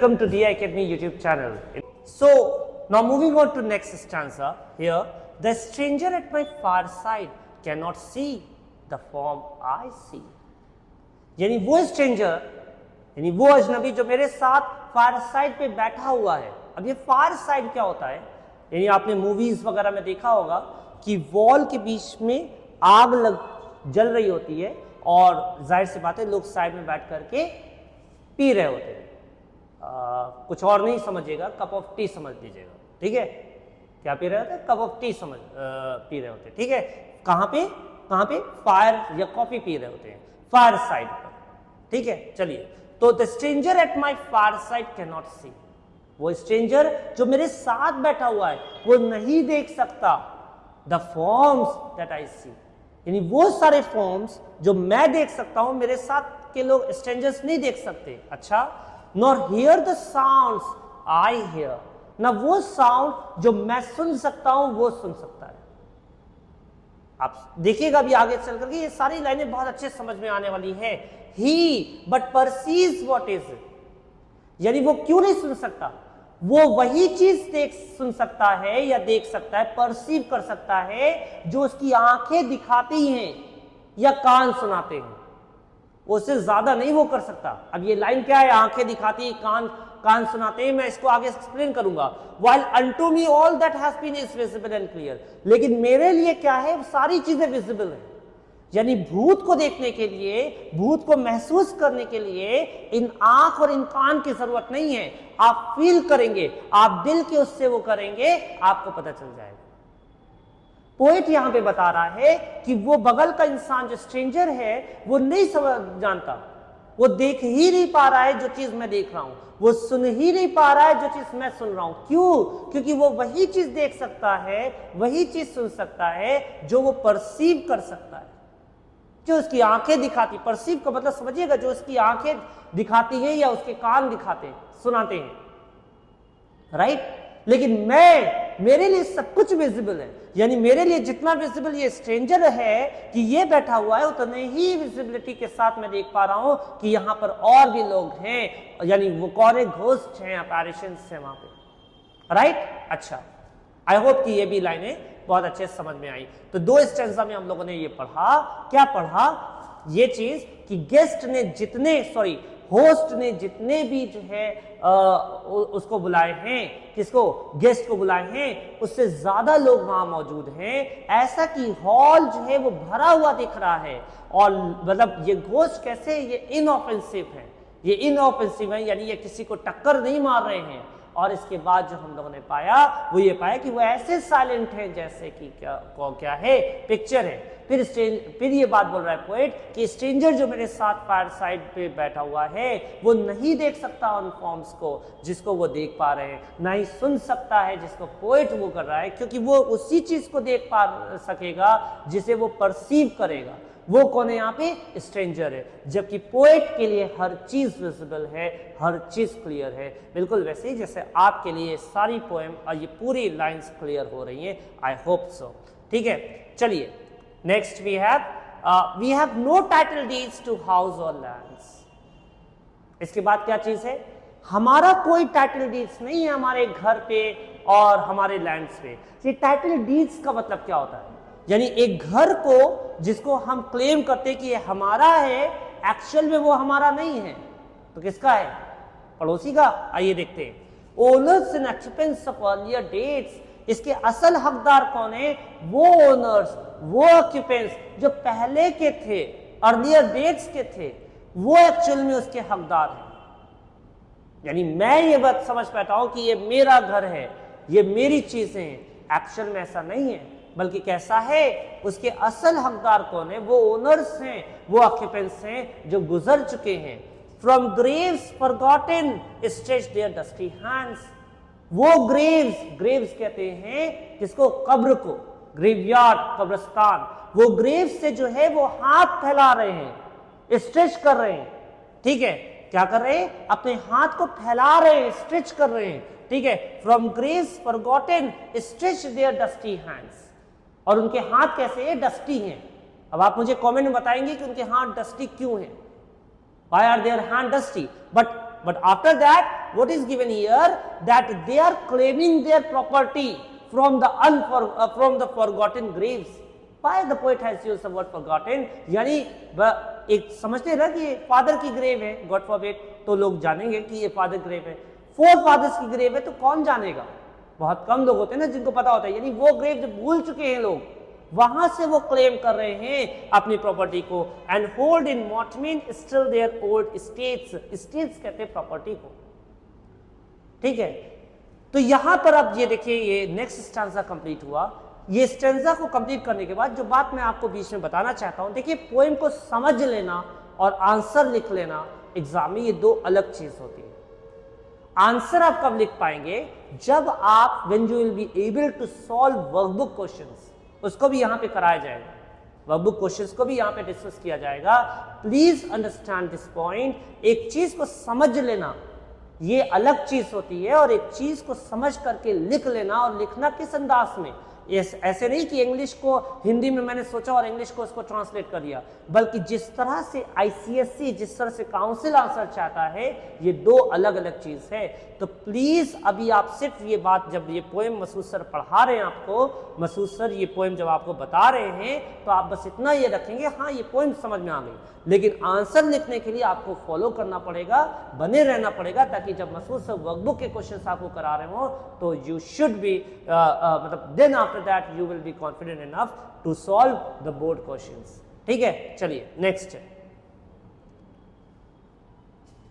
Welcome to DI Academy YouTube channel. So now moving on to next stanza here. The stranger at my far side cannot see the form I see. यानी वो stranger यानी वो अजनबी जो मेरे साथ फार side पे बैठा हुआ है. अब ये फार साइड क्या होता है? यानी आपने मूवीज वगैरह में देखा होगा कि वॉल के बीच में आग जल रही होती है और जाहिर सी बात है लोग साइड में बैठ करके पी रहे होते हैं. कुछ और नहीं समझिएगा, कप ऑफ टी समझ लीजिएगा. ठीक है, क्या पी रहे होते हैं? कप ऑफ टी पी रहे होते हैं. ठीक है, कहाँ पे? फायर या कॉफी पी रहे होते हैं फायर साइड पर. ठीक है, चलिए. तो the stranger at my fireside can not see. वो स्ट्रेंजर जो मेरे साथ बैठा हुआ है वो नहीं देख सकता द फॉर्म्स दैट आई सी. यानी वो सारे फॉर्म्स जो मैं देख सकता हूं मेरे साथ के लोग स्ट्रेंजर्स नहीं देख सकते. अच्छा, nor here the sounds I hear. ना वो साउंड जो मैं सुन सकता हूं वो सुन सकता है. आप देखिएगा अभी आगे चल करके ये सारी लाइनें बहुत अच्छे समझ में आने वाली है. ही बट परसीव्स व्हाट इज. यानी वो क्यों नहीं सुन सकता? वो वही चीज सुन सकता है या देख सकता है, परसीव कर सकता है जो उसकी आंखें दिखाती हैं या कान सुनाते हैं. उससे ज्यादा नहीं वो कर सकता. अब ये लाइन क्या है? आंखें दिखाती है, कान सुनाते हैं. मैं इसको आगे एक्सप्लेन करूंगा. While unto me all that has been is visible and clear. लेकिन मेरे लिए क्या है? सारी चीजें विजिबल है. यानी भूत को देखने के लिए, भूत को महसूस करने के लिए इन आंख और इन कान की जरूरत नहीं है. आप फील करेंगे, आप दिल के उससे वो करेंगे, आपको पता चल जाएगा. पोएट यहां पे बता रहा है कि वो बगल का इंसान जो स्ट्रेंजर है वो नहीं जानता, वो देख ही नहीं पा रहा है जो चीज मैं देख रहा हूं, वो सुन ही नहीं पा रहा है जो चीज मैं सुन रहा हूं. क्यों? क्योंकि वो वही चीज देख सकता है, वही चीज सुन सकता है जो वो परसीव कर सकता है, जो उसकी आंखें दिखाती. परसीव का मतलब समझिएगा, जो उसकी आंखें दिखाती हैं या उसके कान दिखाते हैं, सुनाते हैं. राइट? लेकिन मेरे लिए सब कुछ विजिबल है. यानी मेरे लिए जितना विजिबल ये स्ट्रेंजर है कि ये बैठा हुआ है, उतने ही विजिबिलिटी के साथ मैं देख पा रहा हूं कि यहां पर और भी लोग हैं. यानी वो कौन है? घोस्ट हैं, अपैरिशंस हैं वहां पे. राइट? अच्छा, आई होप कि ये भी लाइनें बहुत अच्छे समझ में आई. तो दो स्टेंजा में हम लोगों ने ये पढ़ा. क्या पढ़ा? ये चीज कि होस्ट ने जितने भी जो है उसको बुलाए हैं, किसको? गेस्ट को बुलाए हैं, उससे ज्यादा लोग वहां मौजूद हैं. ऐसा कि हॉल जो है वो भरा हुआ दिख रहा है. और मतलब ये घोस्ट कैसे? ये इनऑफेंसिव है. ये इनऑफेंसिव है, यानी ये किसी को टक्कर नहीं मार रहे हैं. और इसके बाद जो हम लोगों ने पाया वो ये पाया कि वो ऐसे साइलेंट है जैसे कि क्या है? पिक्चर है. फिर ये बात बोल रहा है पोएट कि स्ट्रेंजर जो मेरे साथ फायर साइड पे बैठा हुआ है वो नहीं देख सकता उन फॉर्म्स को जिसको वो देख पा रहे हैं, ना ही सुन सकता है जिसको पोएट वो कर रहा है, क्योंकि वो उसी चीज को देख पा सकेगा जिसे वो परसीव करेगा. वो कौन है यहाँ पे? स्ट्रेंजर है. जबकि पोएट के लिए हर चीज विजिबल है, हर चीज क्लियर है. बिल्कुल वैसे ही जैसे आपके लिए सारी पोएम और ये पूरी लाइंस क्लियर हो रही हैं. I hope so. ठीक है, चलिए. Next we have no title deeds to house और लैंड्स. इसके बाद क्या चीज है? हमारा कोई टाइटल डीड्स नहीं है हमारे घर पे और हमारे लैंड्स पे. ये टाइटल डीड्स का मतलब क्या होता है? यानी एक घर को जिसको हम क्लेम करते हैं कि ये हमारा है, एक्चुअल में वो हमारा नहीं है, तो किसका है? पड़ोसी का. आइए देखते हैं. Owners in occupants of earlier dates. इसके असल हकदार कौन है? वो ओनर्स, वो ऑक्यूपेंट्स जो पहले के थे, अर्लियर डेट्स के थे, वो एक्चुअल में उसके हकदार हैं. यानी मैं ये बात समझ पाता हूं कि ये मेरा घर है, ये मेरी चीजें हैं. एक्चुअल में ऐसा नहीं है, बल्कि कैसा है? उसके असल हकदार कौन है? वो ओनर्स हैं, वो ऑक्यूपेंट्स हैं जो गुजर चुके हैं. From graves forgotten stretch their dusty hands. वो ग्रेव्स कहते हैं किसको? कब्र को. ग्रेवयार्ड, कब्रिस्तान. वो ग्रेव से जो है वो हाथ फैला रहे हैं, स्ट्रेच कर रहे हैं. ठीक है, क्या कर रहे हैं? अपने हाथ को फैला रहे हैं, स्ट्रेच कर रहे हैं. ठीक है, from graves forgotten stretch their dusty hands. और उनके हाथ कैसे है? डस्टी हैं. अब आप मुझे कमेंट में बताएंगे कि उनके हाथ डस्टी क्यों हैं? Why are their hand dusty? But after that what is given here, that they are claiming their property from the forgotten graves. Why the poet has used the word forgotten? यानी एक समझते ना कि father की grave है, God forbid, तो लोग जानेंगे कि ये फादर ग्रेव है। फोर फादर्स की ग्रेव है तो कौन जानेगा? बहुत कम लोग होते हैं ना जिनको पता होता है, यानी वो ग्रेव जो भूल चुके हैं लोग, वहां से वो क्लेम कर रहे हैं अपनी प्रॉपर्टी को। And hold in mortmain still their old states, states कहते हैं प्रॉपर्टी को, ठीक है। तो यहां पर अब ये देखिए, ये नेक्स्ट स्टैंजा कंप्लीट हुआ। ये स्टैंजा को कंप्लीट करने के बाद जो बात मैं आपको बीच में बताना चाहता हूं, देखिए पोएम को समझ लेना और आंसर लिख लेना एग्जाम में, ये दो अलग चीज होती है। आंसर आप कब लिख पाएंगे? जब आप when you will be able to solve workbook questions, उसको भी यहां पे कराया जाएगा, वर्कबुक क्वेश्चंस को भी यहां पे डिस्कस किया जाएगा। Please understand this point. एक चीज को समझ लेना ये अलग चीज होती है, और एक चीज को समझ करके लिख लेना, और लिखना किस अंदाज में, ऐसे नहीं कि इंग्लिश को हिंदी में मैंने सोचा और इंग्लिश को उसको ट्रांसलेट कर दिया, बल्कि जिस तरह से आईसीएसई, जिस तरह से काउंसिल आंसर चाहता है, ये दो अलग अलग चीज है। तो प्लीज अभी आप सिर्फ ये बात, जब ये पोएम मसूद सर पढ़ा रहे हैं आपको, मसूद सर ये पोएम जब आपको बता रहे हैं, तो आप बस इतना ये रखेंगे, हाँ ये पोएम समझ में आ गई, लेकिन आंसर लिखने के लिए आपको फॉलो करना पड़ेगा, बने रहना पड़ेगा, ताकि जब मसूद सर वर्कबुक के क्वेश्चंस आपको करा रहे हो तो यू शुड बी मतलब then after that you will be confident enough to solve the board questions, ठीक है। चलिए नेक्स्ट है,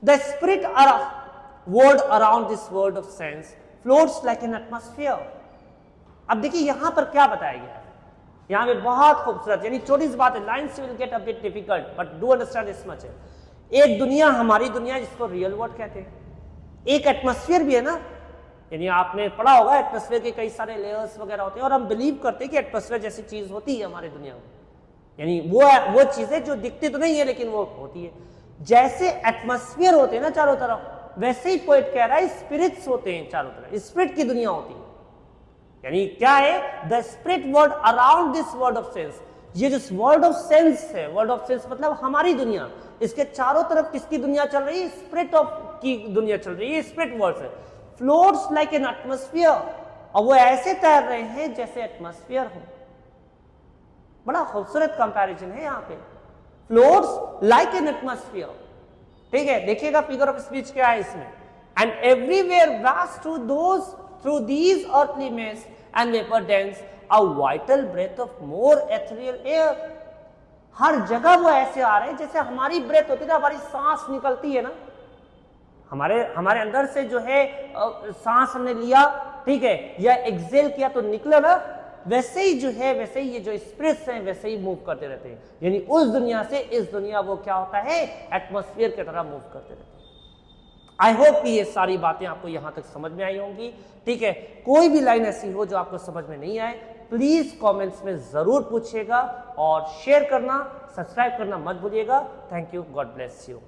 the spirit world around this world of sense floats like an atmosphere. अब देखिए यहां पर क्या बताया गया है, यहां पे बहुत खूबसूरत, यानी छोटी सी बात है, lines will get a bit difficult but do understand this much है। एक दुनिया, हमारी दुनिया, जिसको रियल वर्ल्ड कहते हैं, एक एटमॉस्फेयर भी है ना, यानी आपने पढ़ा होगा एटमॉस्फेयर के कई सारे लेयर्स वगैरह होते हैं, और हम बिलीव करते हैं कि एटमॉस्फेयर जैसी चीज होती है हमारी दुनिया में, यानी वो चीजें जो दिखती तो नहीं है लेकिन वो होती है। जैसे एटमॉस्फेयर होते हैं ना चारों तरफ, वैसे ही पोएट कह रहा है स्पिरिट्स होते हैं चारों तरफ, स्पिरिट की दुनिया होती है। यानी क्या है? The spirit world around this world of sense, ये जो वर्ल्ड ऑफ सेंस है, वर्ल्ड ऑफ सेंस मतलब हमारी दुनिया, इसके चारों तरफ किसकी दुनिया चल रही है? स्पिरिट ऑफ की दुनिया चल रही है, स्पिरिट वर्ल्ड से। फ्लोट्स लाइक एन एटमॉस्फेयर, और वो ऐसे तैर रहे हैं जैसे एटमॉस्फेयर हो। बड़ा खूबसूरत कंपैरिजन है यहाँ पे, फ्लोट्स लाइक एन एटमॉस्फेयर, ठीक है। देखिएगा फिगर ऑफ स्पीच क्या है इसमें, and everywhere vast through these earthly mess and vapour dense a vital breath of more ethereal air. हर जगह वो ऐसे आ रहे हैं जैसे हमारी ब्रेथ होती है ना, हमारी सांस निकलती है ना, हमारे अंदर से जो है सांस हमने लिया, ठीक है, या एक्सेल किया तो निकला ना, वैसे ही जो है, वैसे ही ये जो स्पिरिट्स हैं वैसे ही मूव करते रहते हैं। यानी उस दुनिया से इस दुनिया वो क्या होता है? एटमॉस्फेयर की तरह मूव करते रहते हैं। आई होप कि ये सारी बातें आपको यहां तक समझ में आई होंगी, ठीक है। कोई भी लाइन ऐसी हो जो आपको समझ में नहीं आए, प्लीज कमेंट्स में जरूर पूछिएगा, और शेयर करना, सब्सक्राइब करना मत भूलिएगा। Thank you, God bless you.